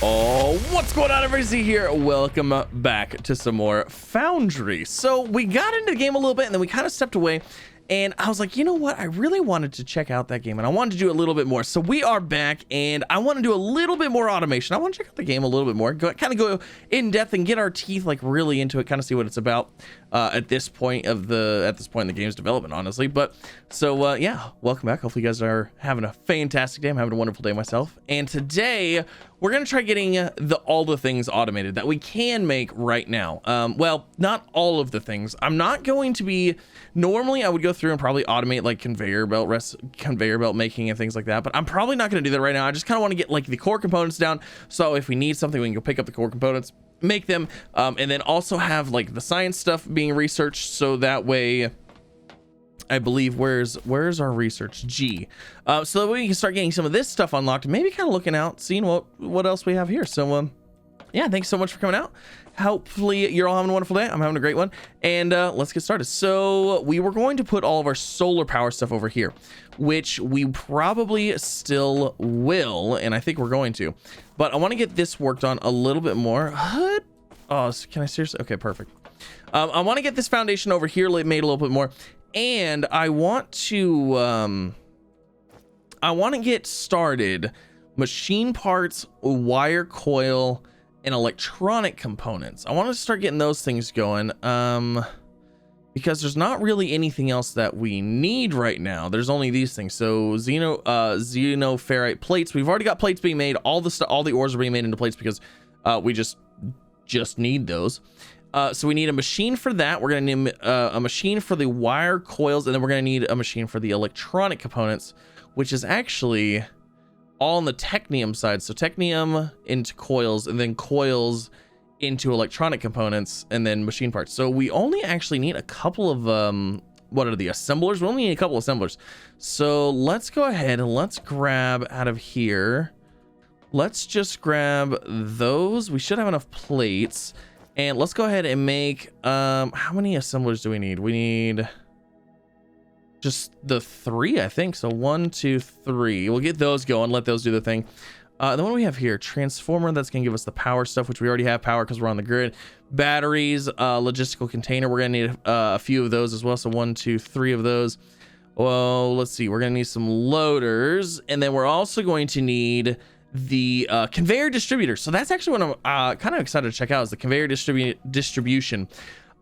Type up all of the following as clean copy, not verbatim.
Oh, what's going on, everybody? Here, welcome back to some more Foundry. So we got into the game a little bit and then we kind of stepped away, and I was like, you know what, I really wanted to check out that game and I wanted to do a little bit more. So we are back and I want to do a little bit more automation. I want to check out the game a little bit more, kind of go in depth and get our teeth like really into it, kind of see what it's about at this point in the game's development, honestly. But so yeah, welcome back. Hopefully you guys are having a fantastic day. I'm having a wonderful day myself, and today we're gonna try getting all the things automated that we can make right now. Well, not all of the things. I'm not going to be, normally I would go through and probably automate like conveyor belt making and things like that, but I'm probably not going to do that right now. I just kind of want to get like the core components down, so if we need something we can go pick up the core components, make them, and then also have like the science stuff being researched, so that way I believe where's our research G, so that we can start getting some of this stuff unlocked, maybe kind of looking out, seeing what else we have here. So yeah, thanks so much for coming out. Hopefully you're all having a wonderful day. I'm having a great one, and let's get started. So we were going to put all of our solar power stuff over here, which we probably still will, and I think we're going to, but I want to get this worked on a little bit more. Oh, can I seriously? Okay, perfect. I want to get this foundation over here made a little bit more, and I want to get started machine parts, wire coil, and electronic components. I want to start getting those things going, because there's not really anything else that we need right now. There's only these things. So xenoferrite plates. We've already got plates being made. All the ores are being made into plates because we just need those. So we need a machine for that. We're gonna need a machine for the wire coils, and then we're gonna need a machine for the electronic components, which is actually all on the technium side. So technium into coils, and then coils into electronic components, and then machine parts. So we only actually need a couple of what are the assemblers? We only need a couple of assemblers. So let's go ahead and let's grab out of here. Let's just grab those. We should have enough plates, and let's go ahead and make how many assemblers do we need? We need just the 3, I think. So 1, 2, 3. We'll get those going, let those do the thing. Then what do we have here? Transformer, that's gonna give us the power stuff, which we already have power because we're on the grid. Batteries, logistical container, we're gonna need a few of those as well. So 1, 2, 3 of those. Well, let's see, we're gonna need some loaders, and then we're also going to need the conveyor distributor. So that's actually what I'm kind of excited to check out, is the conveyor distribution.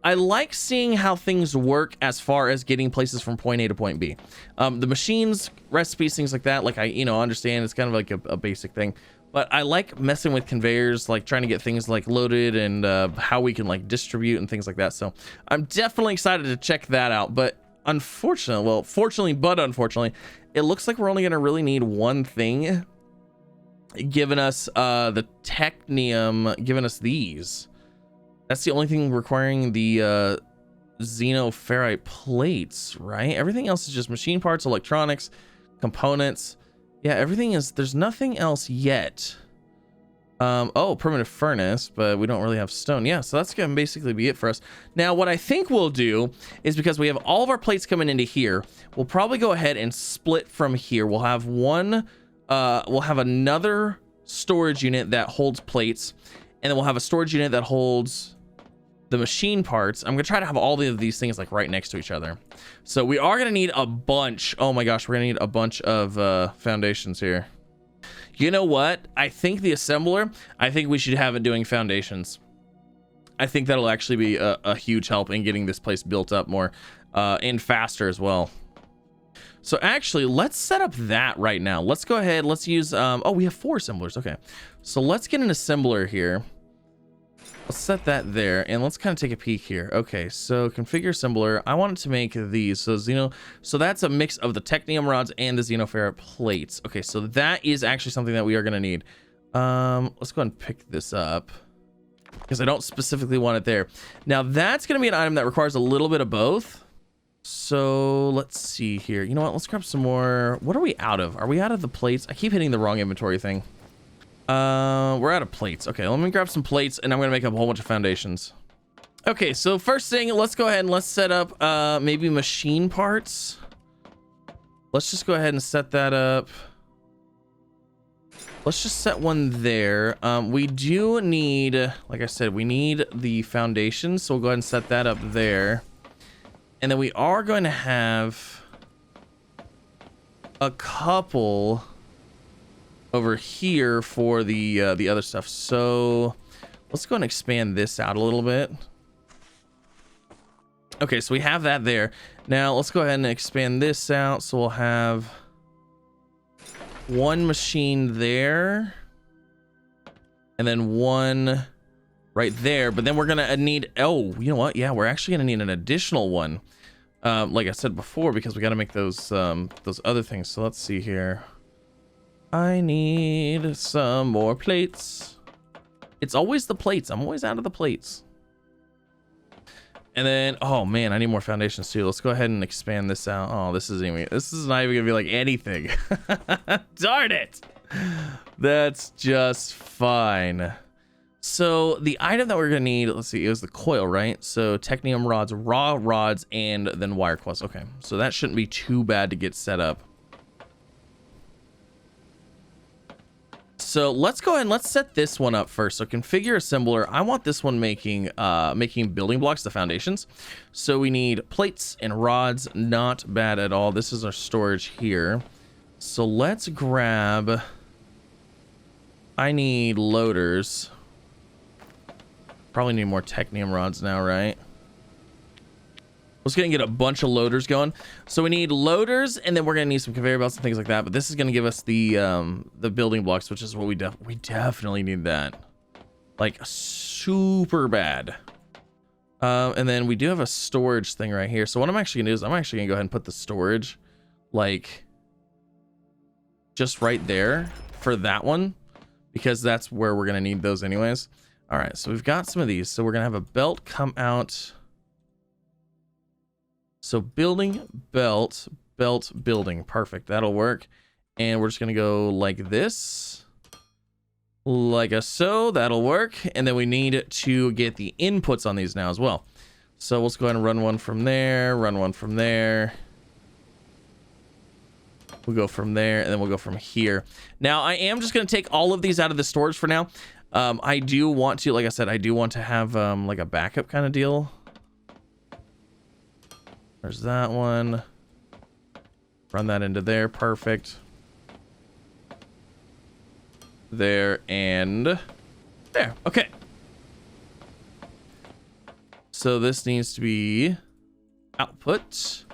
I like seeing how things work as far as getting places from point A to point B. The machines, recipes, things like that, like I understand it's kind of like a basic thing, but I like messing with conveyors, like trying to get things like loaded and how we can like distribute and things like that. So I'm definitely excited to check that out. But fortunately, it looks like we're only gonna really need one thing, giving us the technium, giving us these. That's the only thing requiring the xenoferrite plates, right? Everything else is just machine parts, electronics, components. Yeah, everything is, there's nothing else yet. Oh, primitive furnace, but we don't really have stone. Yeah, so that's gonna basically be it for us. Now, what I think we'll do is, because we have all of our plates coming into here, we'll probably go ahead and split from here. We'll have we'll have another storage unit that holds plates, and then we'll have a storage unit that holds the machine parts. I'm gonna try to have all of these things like right next to each other. So we are gonna need a bunch. Oh my gosh, we're gonna need a bunch of foundations here. You know what? I think the assembler, I think we should have it doing foundations. I think that'll actually be a huge help in getting this place built up more and faster as well. So actually, let's set up that right now. Let's go ahead. Let's use, oh, we have 4 assemblers. Okay. So let's get an assembler here. Let's set that there, and let's kind of take a peek here. Okay, so configure assembler. I wanted to make these. So that's a mix of the technium rods and the xenoferrite plates. Okay, so that is actually something that we are going to need. Let's go ahead and pick this up, because I don't specifically want it there. Now, that's going to be an item that requires a little bit of both. So let's see here. You know what? Let's grab some more. What are we out of? Are we out of the plates? I keep hitting the wrong inventory thing. We're out of plates. Okay, let me grab some plates, and I'm gonna make up a whole bunch of foundations. Okay, so first thing, let's go ahead and let's set up maybe machine parts. Let's just go ahead and set that up. let's just set one there. We do need, like I said, we need the foundation, so we'll go ahead and set that up there. And then we are going to have a couple over here for the other stuff. So let's go and expand this out a little bit. Okay, so we have that there. Now let's go ahead and expand this out. So we'll have one machine there and then one right there. But then we're gonna need, oh, you know what? Yeah, we're actually gonna need an additional one. Like I said before, because we got to make those other things. So let's see here. I need some more plates. It's always the plates. I'm always out of the plates. And then, oh man, I need more foundations too. Let's go ahead and expand this out. Oh, this is not even gonna be like anything. Darn it. That's just fine. So the item that we're gonna need, let's see, it was the coil, right? So technium rods, raw rods, and then wire coils. Okay, so that shouldn't be too bad to get set up. So let's go ahead and let's set this one up first. So configure assembler. I want this one making building blocks, the foundations. So we need plates and rods. Not bad at all. This is our storage here. So let's grab, I need loaders. Probably need more technium rods now, right? Let's go and get a bunch of loaders going. So we need loaders, and then we're gonna need some conveyor belts and things like that. But this is gonna give us the building blocks, which is what we definitely need that, like super bad. And then we do have a storage thing right here. So what I'm actually gonna do is I'm actually gonna go ahead and put the storage, like, just right there for that one, because that's where we're gonna need those anyways. All right, so we've got some of these. So we're gonna have a belt come out. So building, belt, building. Perfect, that'll work. And we're just gonna go like this, like so, that'll work. And then we need to get the inputs on these now as well. So let's go ahead and run one from there, run one from there. We'll go from there, and then we'll go from here. Now, I am just gonna take all of these out of the storage for now. I do want to, like I said, I do want to have like a backup kind of deal. There's that one. Run that into there. Perfect. There and there. Okay. So this needs to be output.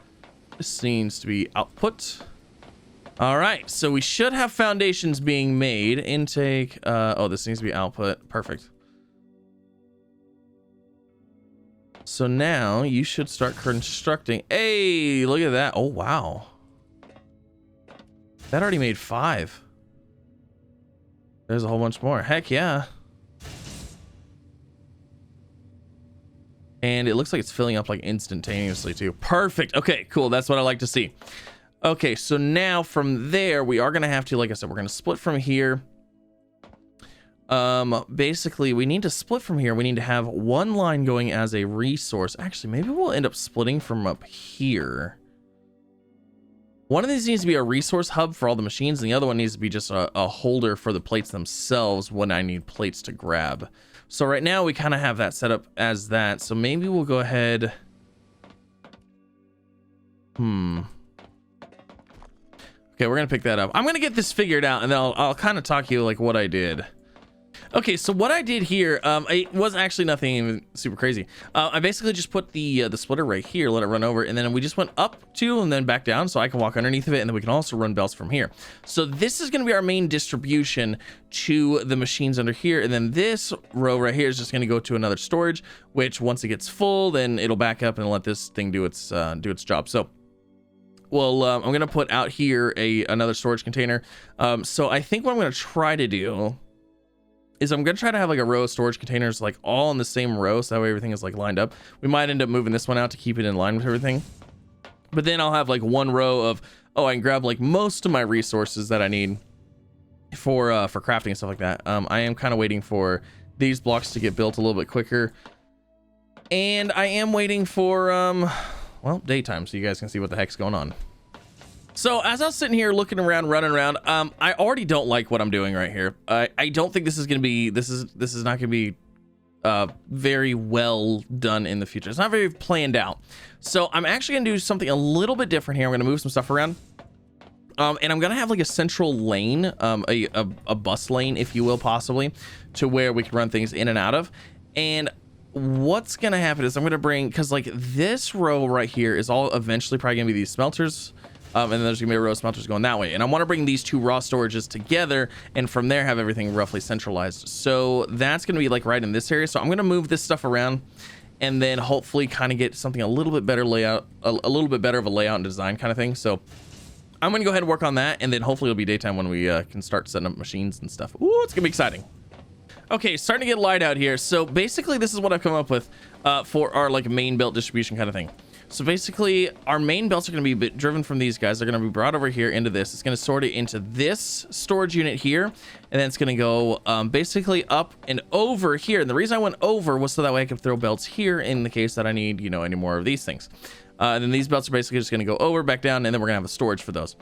This needs to be output. All right, so we should have foundations being made. Intake, oh, this needs to be output. Perfect. So now you should start constructing. Hey, look at that. Oh, wow. That already made 5. There's a whole bunch more. Heck yeah. And it looks like it's filling up like instantaneously too. Perfect. Okay, cool. That's what I like to see. Okay, so now from there, we are going to have to, like I said, we're going to split from here. Basically, we need to split from here. We need to have one line going as a resource. Actually, maybe we'll end up splitting from up here. One of these needs to be a resource hub for all the machines, and the other one needs to be just a holder for the plates themselves when I need plates to grab. So right now, we kind of have that set up as that. So maybe we'll go ahead. Okay, we're gonna pick that up. I'm gonna get this figured out, and then I'll kind of talk to you like what I did. Okay, so what I did here, it was actually nothing even super crazy. I basically just put the splitter right here, let it run over, and then we just went up to and then back down, so I can walk underneath of it, and then we can also run belts from here. So this is gonna be our main distribution to the machines under here, and then this row right here is just gonna go to another storage, which once it gets full, then it'll back up and let this thing do its job. So. Well, I'm going to put out here another storage container. So I think what I'm going to try to do is I'm going to try to have like a row of storage containers like all in the same row. So that way everything is like lined up. We might end up moving this one out to keep it in line with everything. But then I'll have like one row of, oh, I can grab like most of my resources that I need for crafting and stuff like that. I am kind of waiting for these blocks to get built a little bit quicker. And I am waiting for, well, daytime, so you guys can see what the heck's going on. So as I was sitting here looking around, running around, I already don't like what I'm doing right here. I don't think this is gonna be, this is not gonna be very well done in the future. It's not very planned out. So I'm actually gonna do something a little bit different here. I'm gonna move some stuff around. And I'm gonna have like a central lane, a bus lane, if you will, possibly, to where we can run things in and out of. And what's gonna happen is I'm gonna bring, because like this row right here is all eventually probably gonna be these smelters. And then there's gonna be a row of smelters going that way. And I want to bring these two raw storages together, and from there have everything roughly centralized. So that's gonna be like right in this area. So I'm gonna move this stuff around, and then hopefully kind of get something a little bit better layout, a little bit better of a layout and design kind of thing. So I'm gonna go ahead and work on that, and then hopefully it'll be daytime when we can start setting up machines and stuff. Ooh, it's gonna be exciting. Okay, starting to get light out here. So basically this is what I've come up with for our like main belt distribution kind of thing. So basically our main belts are going to be driven from these guys. They're going to be brought over here into this. It's going to sort it into this storage unit here, and then it's going to go basically up and over here. And the reason I went over was so that way I could throw belts here in the case that I need, you know, any more of these things. And then these belts are basically just going to go over, back down, and then we're going to have a storage for those.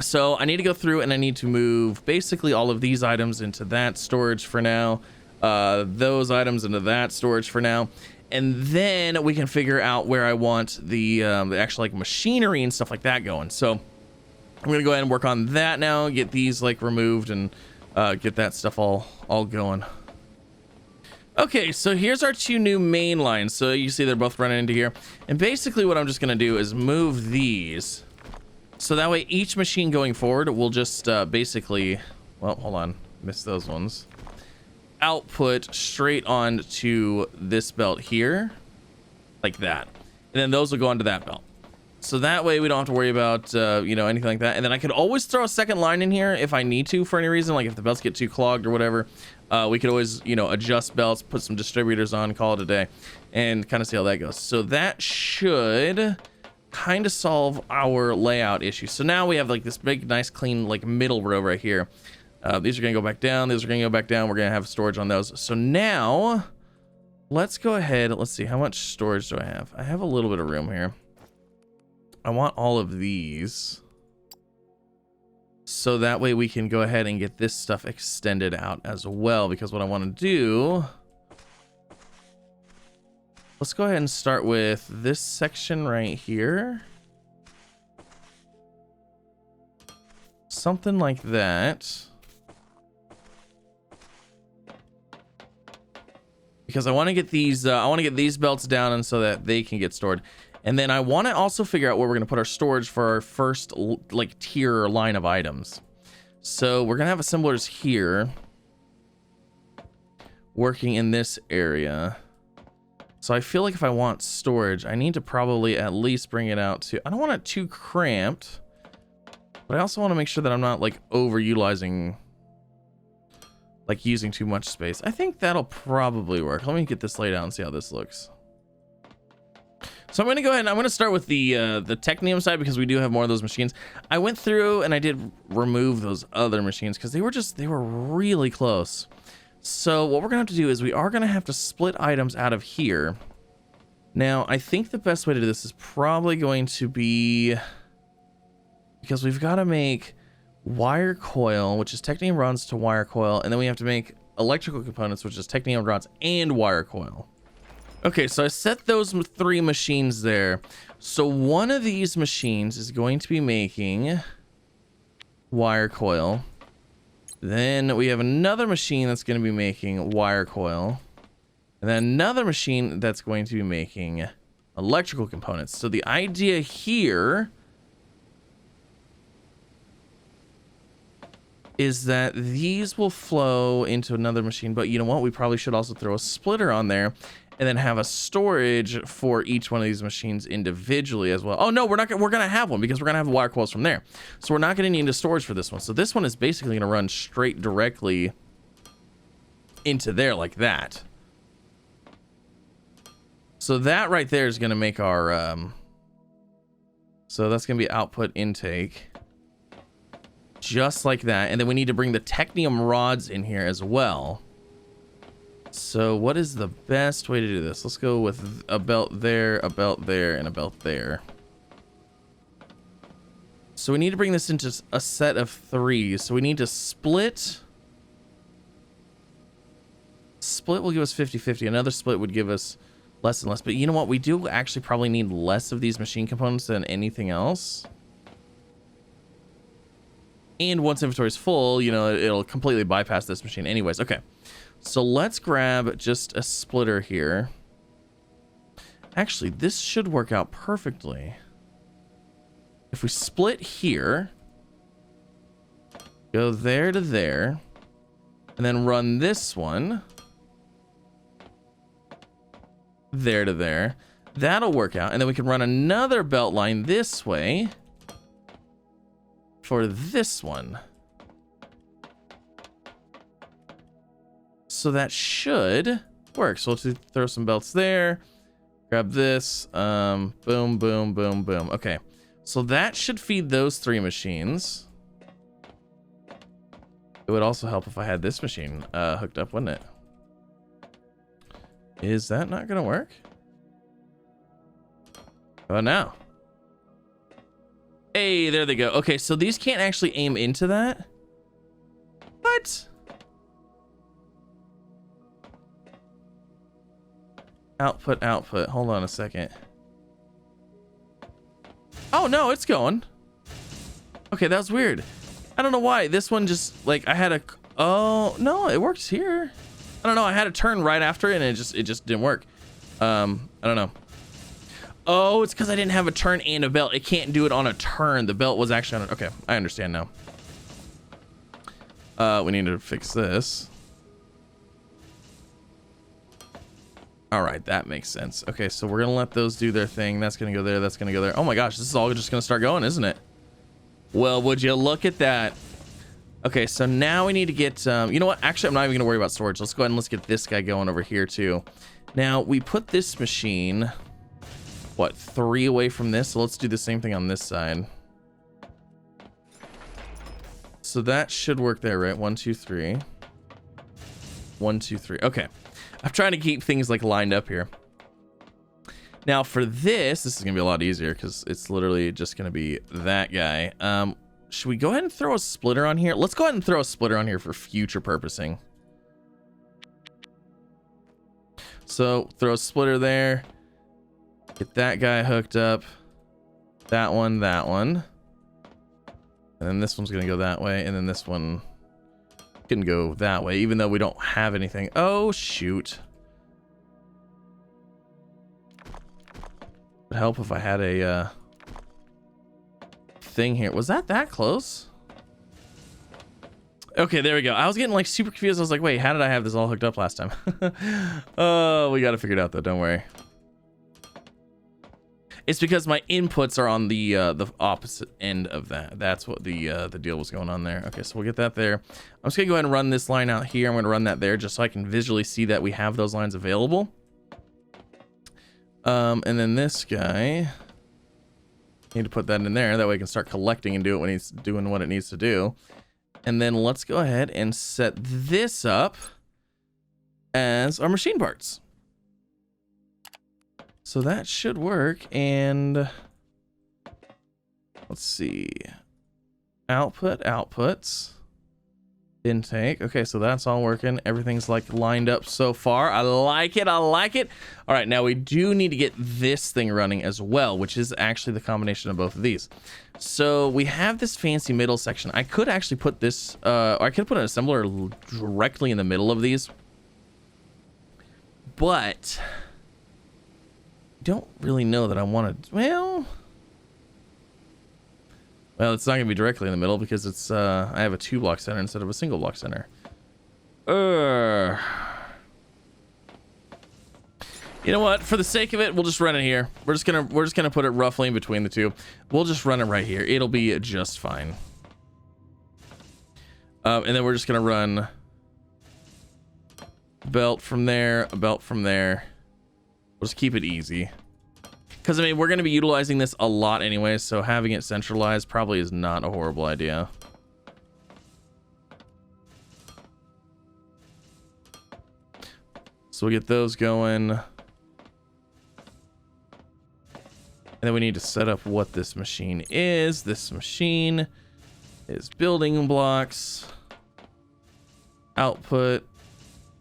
So I need to go through and I need to move basically all of these items into that storage for now, those items into that storage for now, and then we can figure out where I want the actual like machinery and stuff like that going. So I'm gonna go ahead and work on that now, get these like removed, and get that stuff all going. Okay, so here's our two new main lines. So you see they're both running into here, and basically what I'm just gonna do is move these. So that way each machine going forward will just basically, well, hold on, missed those ones, output straight on to this belt here, like that. And then those will go onto that belt. So that way we don't have to worry about, you know, anything like that. And then I could always throw a second line in here if I need to for any reason, like if the belts get too clogged or whatever. We could always, you know, adjust belts, put some distributors on, call it a day, and kind of see how that goes. So that should kind of solve our layout issue. So now we have like this big, nice, clean, like middle row right here. These are gonna go back down. These are gonna go back down. We're gonna have storage on those. So now let's go ahead. Let's see, how much storage do I have? I have a little bit of room here. I want all of these, so that way we can go ahead and get this stuff extended out as well, because what I want to do, let's go ahead and start with this section right here. Something like that. Because I want to get these belts down, and so that they can get stored. And then I want to also figure out where we're going to put our storage for our first like tier or line of items. So we're going to have assemblers here working in this area. So I feel like if I want storage, I need to probably at least bring it out to, I don't want it too cramped, but I also want to make sure that I'm not like overutilizing, like using too much space. I think that'll probably work. Let me get this laid out and see how this looks. So I'm going to go ahead and I'm going to start with the Technium side, because we do have more of those machines. I went through and I did remove those other machines because they were really close. So what we're going to have to do is we are going to have to split items out of here. Now, I think the best way to do this is probably going to be, because we've got to make wire coil, which is Technium rods to wire coil, and then we have to make electrical components, which is Technium rods and wire coil. Okay, so I set those three machines there. So one of these machines is going to be making wire coil. Then we have another machine that's going to be making wire coil. And then another machine that's going to be making electrical components. So the idea here is that these will flow into another machine. But you know what? We probably should also throw a splitter on there, and then have a storage for each one of these machines individually as well. Oh no, we're gonna have one, because we're gonna have the wire coils from there. So we're not gonna need a storage for this one. So this one is basically gonna run straight directly into there like that. So that right there is gonna make our so that's gonna be output intake. Just like that. And then we need to bring the Technium rods in here as well. So what is the best way to do this? Let's go with a belt there, and a belt there. So we need to bring this into a set of 3. So we need to split. Split will give us 50-50. Another split would give us less and less. But you know what? We do actually probably need less of these machine components than anything else. And once inventory is full, you know, it'll completely bypass this machine anyways. Okay. So let's grab just a splitter here. Actually, this should work out perfectly. If we split here, go there to there, and then run this one there to there, that'll work out. And then we can run another belt line this way for this one. So that should work. So let's throw some belts there. Grab this. Boom, boom, boom, boom. Okay. So that should feed those 3 machines. It would also help if I had this machine hooked up, wouldn't it? Is that not going to work? Oh, no. Hey, there they go. Okay, so these can't actually aim into that. What? Output, output. Hold on a second. Oh, no, it's going. Okay, that was weird. I don't know why. This one just, like, I had a... Oh, no, it works here. I don't know. I had a turn right after it, and it just didn't work. I don't know. Oh, it's because I didn't have a turn and a belt. It can't do it on a turn. The belt was actually on it. Okay, I understand now. We need to fix this. All right, that makes sense. Okay, so we're gonna let those do their thing. That's gonna go there. That's gonna go there. Oh my gosh, this is all just gonna start going, isn't it? Well, would you look at that? Okay, so now we need to get, you know what? Actually, I'm not even gonna worry about storage. Let's go ahead and let's get this guy going over here too. Now we put this machine, what, 3 away from this? So let's do the same thing on this side. So that should work there, right? 1, 2, 3. 1, 2, 3. Okay. I'm trying to keep things like lined up here. Now for this is gonna be a lot easier because it's literally just gonna be that guy. Should we go ahead and throw a splitter on here? Let's go ahead and throw a splitter on here for future purposing. So throw a splitter there. Get that guy hooked up. That one, that one. And then this one's gonna go that way, and then this one can go that way, even though we don't have anything. Oh, shoot. It'd help if I had a thing here. Was that close? Okay, there we go. I was getting like super confused. I was like, wait, how did I have this all hooked up last time? Oh, we got to figure it out though. Don't worry. It's because my inputs are on the opposite end of that. That's what the deal was going on there. Okay, so we'll get that there. I'm just gonna go ahead and run this line out here. I'm gonna run that there just so I can visually see that we have those lines available. And then this guy, need to put that in there. That way it can start collecting and do it when it's doing what it needs to do. And then let's go ahead and set this up as our machine parts. So that should work. And let's see. Output, outputs, intake. Okay, so that's all working. Everything's like lined up so far. I like it. I like it. All right, now we do need to get this thing running as well, which is actually the combination of both of these. So we have this fancy middle section. I could actually put this, or I could put an assembler directly in the middle of these, but I don't really know that I want to. Well, it's not gonna be directly in the middle because it's I have a 2-block center instead of a single block center. You know what? For the sake of it, we'll just run it here. We're just gonna put it roughly in between the two. We'll just run it right here. It'll be just fine. And then we're just gonna run belt from there, a belt from there. We'll just keep it easy. Because, I mean, we're going to be utilizing this a lot anyway, so having it centralized probably is not a horrible idea. So we'll get those going. And then we need to set up what this machine is. This machine is building blocks, output,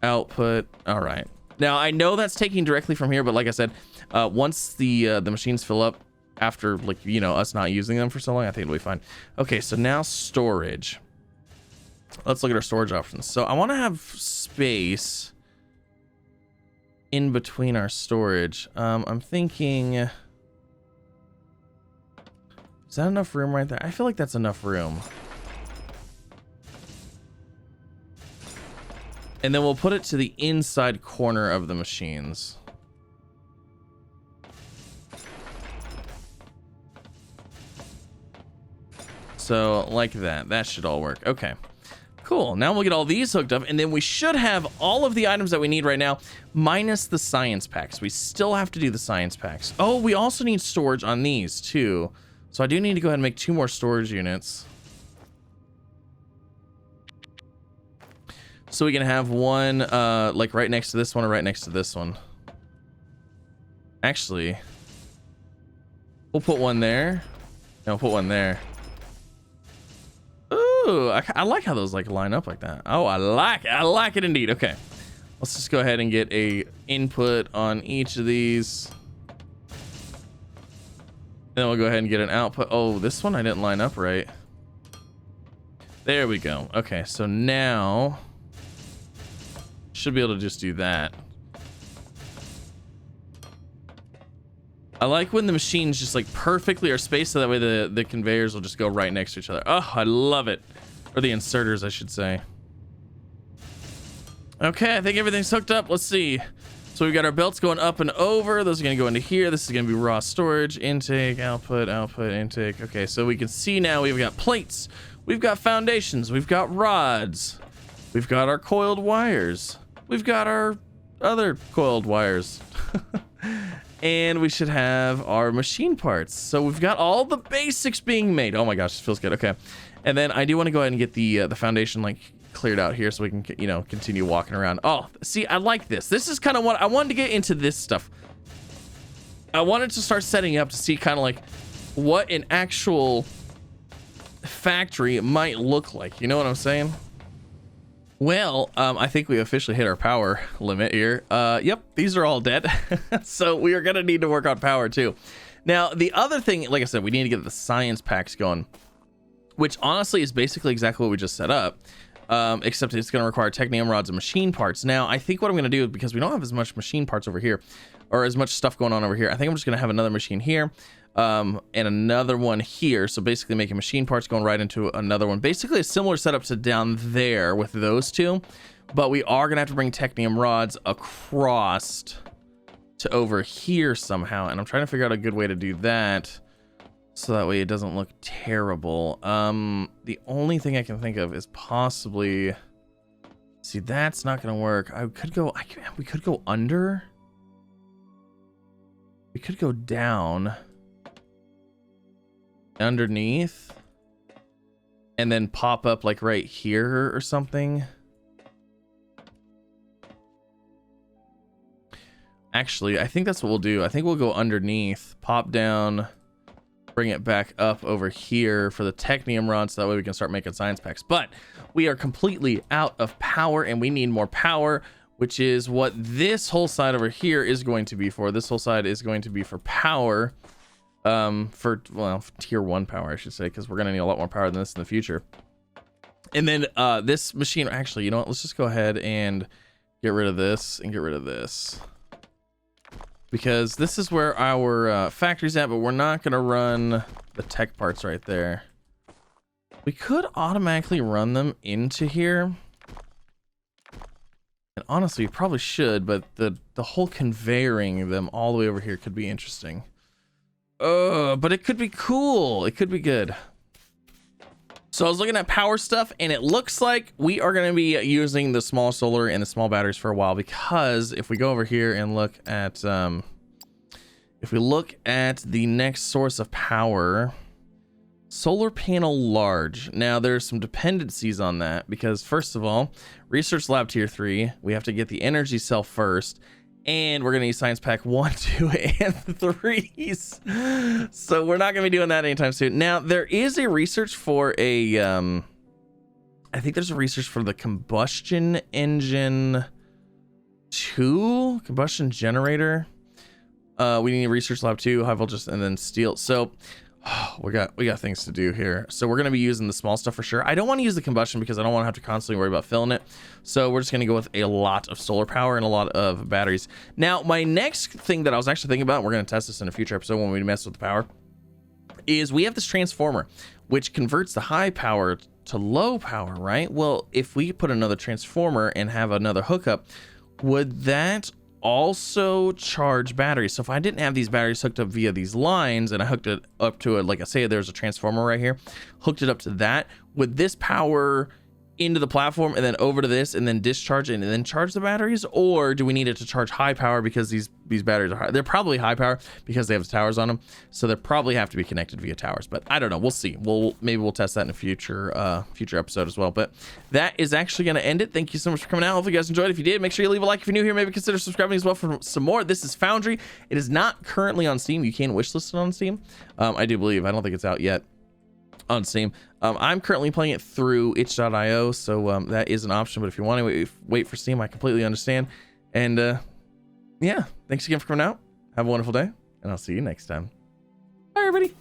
output. All right. Now I know that's taking directly from here, but like I said, once the machines fill up after, like, you know, us not using them for so long, I think it'll be fine. Okay, so now storage. Let's look at our storage options. So I want to have space in between our storage. I'm thinking, is that enough room right there? I feel like that's enough room. And then we'll put it to the inside corner of the machines. So like that. That should all work. Okay. Cool. Now we'll get all these hooked up, and then we should have all of the items that we need right now, minus the science packs. We still have to do the science packs. Oh, we also need storage on these too. So I do need to go ahead and make 2 more storage units. So we can have one like right next to this one or right next to this one. Actually, we'll put one there. No, we'll put one there. Ooh, I like how those like line up like that. Oh, I like it indeed. Okay, let's just go ahead and get a input on each of these. Then we'll go ahead and get an output. Oh, this one I didn't line up right. There we go. Okay, so now should be able to just do that. I like when the machines just like perfectly are spaced so that way the conveyors will just go right next to each other. Oh, I love it. Or the inserters, I should say. Okay, I think everything's hooked up. Let's see. So we've got our belts going up and over. Those are going to go into here. This is going to be raw storage, intake, output, output, intake. Okay, so we can see now we've got plates. We've got foundations. We've got rods. We've got our coiled wires. We've got our other coiled wires. And we should have our machine parts. So we've got all the basics being made. Oh my gosh, this feels good. Okay. And then I do want to go ahead and get the foundation like cleared out here so we can, you know, continue walking around. Oh, see, I like this. This is kind of what I wanted to get into, this stuff. I wanted to start setting up to see kind of like what an actual factory might look like. You know what I'm saying? Well, I think we officially hit our power limit here. Yep, these are all dead. So we are going to need to work on power too. Now, the other thing, like I said, we need to get the science packs going, which honestly is basically exactly what we just set up, except it's going to require technium rods and machine parts. Now, I think what I'm going to do, because we don't have as much machine parts over here, or as much stuff going on over here, I think I'm just going to have another machine here. And another one here, so basically making machine parts going right into another one, basically a similar setup to down there with those two, but we are gonna have to bring technium rods across to over here somehow, and I'm trying to figure out a good way to do that so that way it doesn't look terrible. The only thing I can think of is possibly, see, that's not gonna work. We could go under, we could go down underneath and then pop up like right here or something. Actually, I think that's what we'll do. I think we'll go underneath, pop down, bring it back up over here for the technium rods so that way we can start making science packs. But we are completely out of power and we need more power, which is what this whole side over here is going to be for. This whole side is going to be for power. For tier 1 power, I should say, because we're gonna need a lot more power than this in the future. And then this machine, actually, you know what, let's just go ahead and get rid of this and get rid of this, because this is where our factory's at, but we're not gonna run the tech parts right there. We could automatically run them into here, and honestly, we probably should, but the whole conveying them all the way over here could be interesting. But it could be cool. It could be good. So I was looking at power stuff, and it looks like we are going to be using the small solar and the small batteries for a while, because if we go over here and look at, if we look at the next source of power, solar panel large. Now there's some dependencies on that, because first of all, research lab tier 3, we have to get the energy cell first, And we're going to use science pack 1, 2, and 3s. So we're not going to be doing that anytime soon. Now, there is a research for a, I think there's a research for the combustion engine 2, combustion generator. We need a research lab 2, high voltage, and then steel. So we got things to do here. So we're going to be using the small stuff for sure. I don't want to use the combustion because I don't want to have to constantly worry about filling it. So we're just going to go with a lot of solar power and a lot of batteries. Now, my next thing that I was actually thinking about, we're going to test this in a future episode when we mess with the power, is we have this transformer, which converts the high power to low power, right? Well, if we put another transformer and have another hookup, would that also charge batteries? So if I didn't have these batteries hooked up via these lines and I hooked it up to it, like I say, there's a transformer right here, hooked it up to that, would this power into the platform and then over to this and then discharge it and then charge the batteries? Or do we need it to charge high power because these batteries are high? They're probably high power because they have towers on them, so they probably have to be connected via towers, but I don't know. We'll see. Maybe we'll test that in a future episode as well. But that is actually going to end it. Thank you so much for coming out. Hopefully you guys enjoyed. If you did, make sure you leave a like. If you're new here, maybe consider subscribing as well for some more. This is Foundry. It is not currently on Steam. You can wishlist it on Steam. I do believe. I don't think it's out yet on Steam. I'm currently playing it through itch.io, so that is an option, but if you want to wait for Steam, I completely understand. And yeah, thanks again for coming out. Have a wonderful day, and I'll see you next time. Bye, everybody.